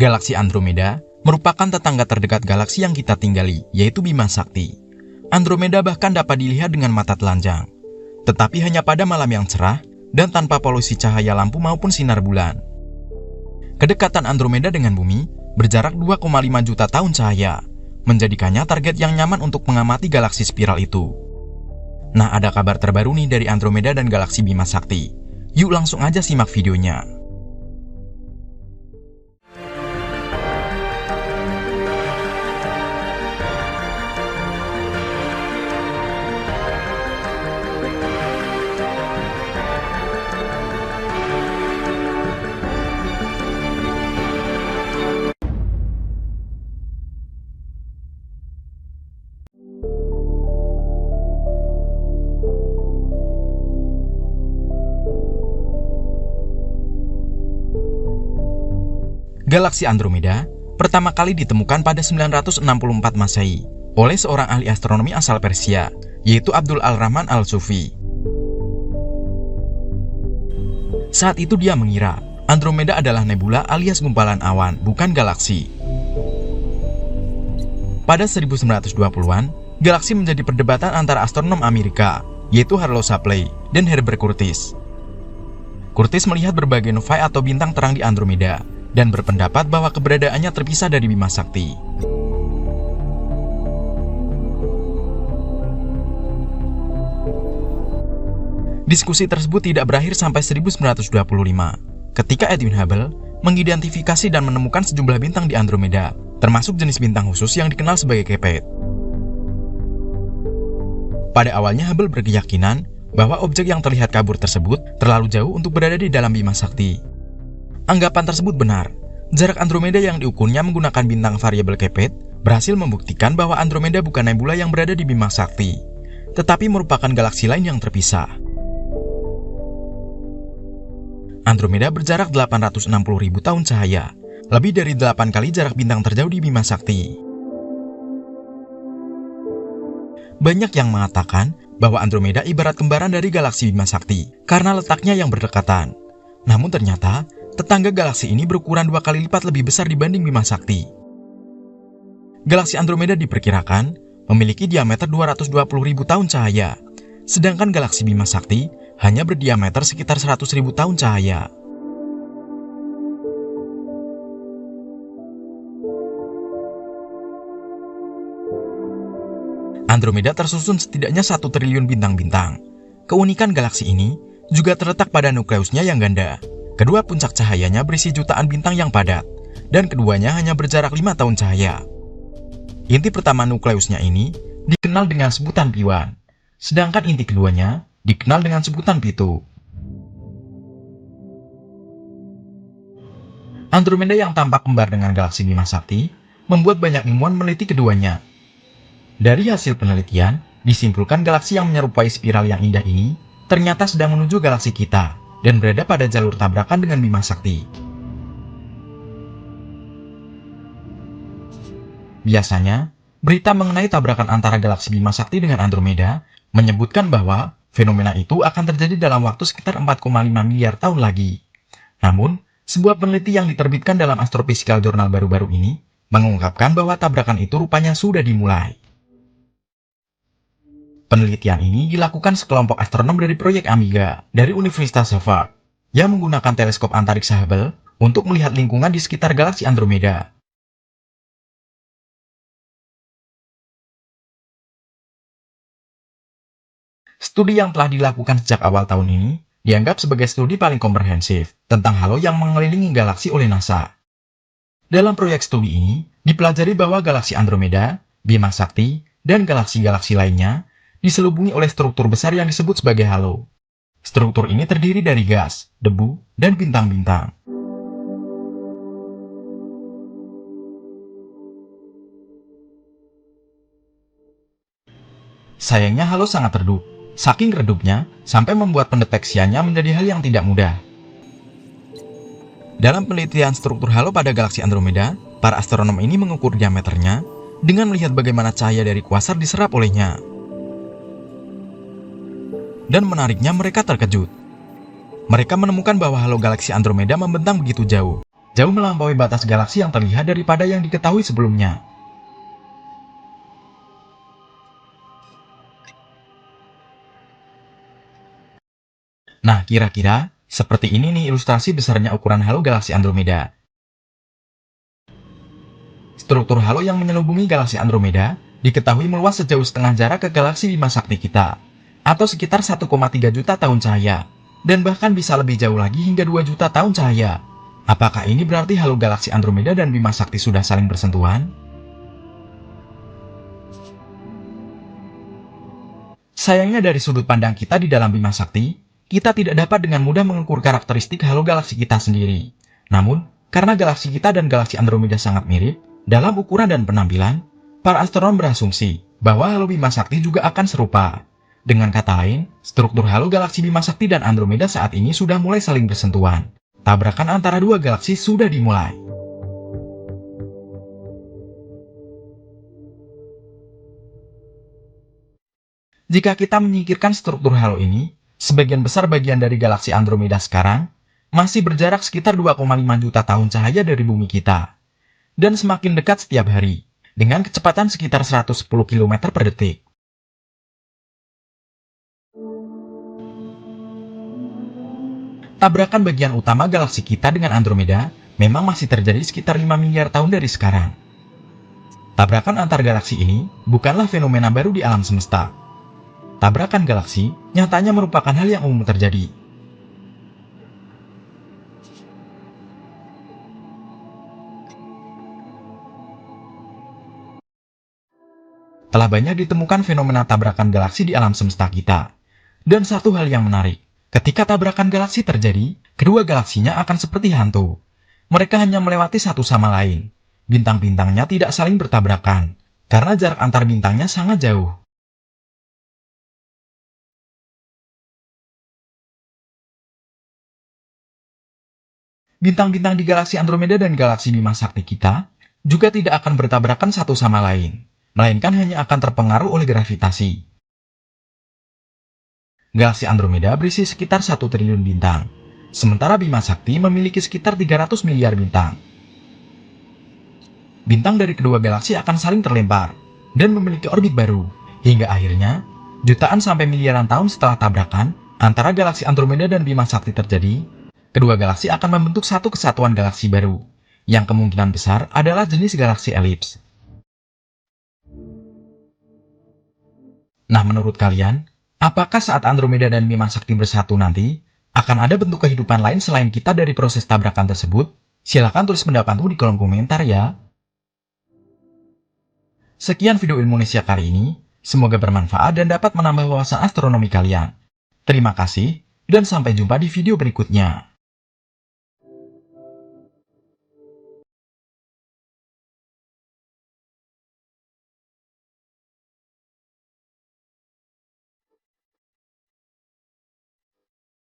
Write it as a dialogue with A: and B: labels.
A: Galaksi Andromeda merupakan tetangga terdekat galaksi yang kita tinggali, yaitu Bima Sakti. Andromeda bahkan dapat dilihat dengan mata telanjang, tetapi hanya pada malam yang cerah dan tanpa polusi cahaya lampu maupun sinar bulan. Kedekatan Andromeda dengan bumi berjarak 2,5 juta tahun cahaya, menjadikannya target yang nyaman untuk mengamati galaksi spiral itu. Nah, ada kabar terbaru nih dari Andromeda dan galaksi Bima Sakti. Yuk langsung aja simak videonya. Galaksi Andromeda pertama kali ditemukan pada 964 Masehi oleh seorang ahli astronomi asal Persia, yaitu Abdul Al-Rahman Al-Sufi. Saat itu dia mengira Andromeda adalah nebula alias gumpalan awan, bukan galaksi. Pada 1920-an, galaksi menjadi perdebatan antara astronom Amerika, yaitu Harlow Shapley dan Herbert Curtis. Curtis melihat berbagai novae atau bintang terang di Andromeda dan berpendapat bahwa keberadaannya terpisah dari Bima Sakti. Diskusi tersebut tidak berakhir sampai 1925, ketika Edwin Hubble mengidentifikasi dan menemukan sejumlah bintang di Andromeda, termasuk jenis bintang khusus yang dikenal sebagai Kepet. Pada awalnya Hubble berkeyakinan bahwa objek yang terlihat kabur tersebut terlalu jauh untuk berada di dalam Bima Sakti. Anggapan tersebut benar. Jarak Andromeda yang diukurnya menggunakan bintang variabel Kepet berhasil membuktikan bahwa Andromeda bukan nebula yang berada di Bima Sakti, tetapi merupakan galaksi lain yang terpisah. Andromeda berjarak 860.000 tahun cahaya, lebih dari 8 kali jarak bintang terjauh di Bima Sakti. Banyak yang mengatakan bahwa Andromeda ibarat kembaran dari galaksi Bima Sakti karena letaknya yang berdekatan. Namun ternyata tetangga galaksi ini berukuran 2 kali lipat lebih besar dibanding Bima Sakti. Galaksi Andromeda diperkirakan memiliki diameter 220.000 tahun cahaya, sedangkan galaksi Bima Sakti hanya berdiameter sekitar 100.000 tahun cahaya. Andromeda tersusun setidaknya 1 triliun bintang-bintang. Keunikan galaksi ini juga terletak pada nukleusnya yang ganda. Kedua puncak cahayanya berisi jutaan bintang yang padat, dan keduanya hanya berjarak 5 tahun cahaya. Inti pertama nukleusnya ini dikenal dengan sebutan P1, sedangkan inti keduanya dikenal dengan sebutan P2. Andromeda yang tampak kembar dengan galaksi Bima Sakti membuat banyak ilmuwan meneliti keduanya. Dari hasil penelitian, disimpulkan galaksi yang menyerupai spiral yang indah ini ternyata sedang menuju galaksi kita dan berada pada jalur tabrakan dengan Bima Sakti. Biasanya, berita mengenai tabrakan antara galaksi Bima Sakti dengan Andromeda menyebutkan bahwa fenomena itu akan terjadi dalam waktu sekitar 4,5 miliar tahun lagi. Namun, sebuah peneliti yang diterbitkan dalam Astrophysical Journal baru-baru ini mengungkapkan bahwa tabrakan itu rupanya sudah dimulai. Penelitian ini dilakukan sekelompok astronom dari proyek Amiga dari Universitas Harvard yang menggunakan teleskop antariksa Hubble untuk melihat lingkungan di sekitar galaksi Andromeda. Studi yang telah dilakukan sejak awal tahun ini dianggap sebagai studi paling komprehensif tentang halo yang mengelilingi galaksi oleh NASA. Dalam proyek studi ini, dipelajari bahwa galaksi Andromeda, Bima Sakti, dan galaksi-galaksi lainnya diselubungi oleh struktur besar yang disebut sebagai halo. Struktur ini terdiri dari gas, debu, dan bintang-bintang. Sayangnya halo sangat redup. Saking redupnya, sampai membuat pendeteksiannya menjadi hal yang tidak mudah. Dalam penelitian struktur halo pada galaksi Andromeda, para astronom ini mengukur diameternya dengan melihat bagaimana cahaya dari kuasar diserap olehnya. Dan menariknya mereka terkejut. Mereka menemukan bahwa halo galaksi Andromeda membentang begitu jauh, jauh melampaui batas galaksi yang terlihat daripada yang diketahui sebelumnya. Nah, kira-kira seperti ini nih ilustrasi besarnya ukuran halo galaksi Andromeda. Struktur halo yang menyelubungi galaksi Andromeda diketahui meluas sejauh setengah jarak ke galaksi Bima Sakti kita, atau sekitar 1,3 juta tahun cahaya, dan bahkan bisa lebih jauh lagi hingga 2 juta tahun cahaya. Apakah ini berarti halo galaksi Andromeda dan Bima Sakti sudah saling bersentuhan? Sayangnya dari sudut pandang kita di dalam Bima Sakti, kita tidak dapat dengan mudah mengukur karakteristik halo galaksi kita sendiri. Namun, karena galaksi kita dan galaksi Andromeda sangat mirip, dalam ukuran dan penampilan, para astronom berasumsi bahwa halo Bima Sakti juga akan serupa. Dengan kata lain, struktur halo galaksi Bima Sakti dan Andromeda saat ini sudah mulai saling bersentuhan. Tabrakan antara dua galaksi sudah dimulai. Jika kita menyingkirkan struktur halo ini, sebagian besar bagian dari galaksi Andromeda sekarang masih berjarak sekitar 2,5 juta tahun cahaya dari bumi kita, dan semakin dekat setiap hari, dengan kecepatan sekitar 110 km per detik. Tabrakan bagian utama galaksi kita dengan Andromeda memang masih terjadi sekitar 5 miliar tahun dari sekarang. Tabrakan antar galaksi ini bukanlah fenomena baru di alam semesta. Tabrakan galaksi nyatanya merupakan hal yang umum terjadi. Telah banyak ditemukan fenomena tabrakan galaksi di alam semesta kita. Dan satu hal yang menarik, ketika tabrakan galaksi terjadi, kedua galaksinya akan seperti hantu. Mereka hanya melewati satu sama lain. Bintang-bintangnya tidak saling bertabrakan, karena jarak antar bintangnya sangat jauh. Bintang-bintang di galaksi Andromeda dan galaksi Bima Sakti kita juga tidak akan bertabrakan satu sama lain, melainkan hanya akan terpengaruh oleh gravitasi. Galaksi Andromeda berisi sekitar 1 triliun bintang, sementara Bima Sakti memiliki sekitar 300 miliar bintang. Bintang dari kedua galaksi akan saling terlempar dan memiliki orbit baru, hingga akhirnya jutaan sampai miliaran tahun setelah tabrakan antara galaksi Andromeda dan Bima Sakti terjadi, kedua galaksi akan membentuk satu kesatuan galaksi baru, yang kemungkinan besar adalah jenis galaksi elips. Nah, menurut kalian, apakah saat Andromeda dan Bima Sakti bersatu nanti, akan ada bentuk kehidupan lain selain kita dari proses tabrakan tersebut? Silahkan tulis pendapatmu di kolom komentar ya. Sekian video Ilmunesia kali ini, semoga bermanfaat dan dapat menambah wawasan astronomi kalian. Terima kasih, dan sampai jumpa di video berikutnya.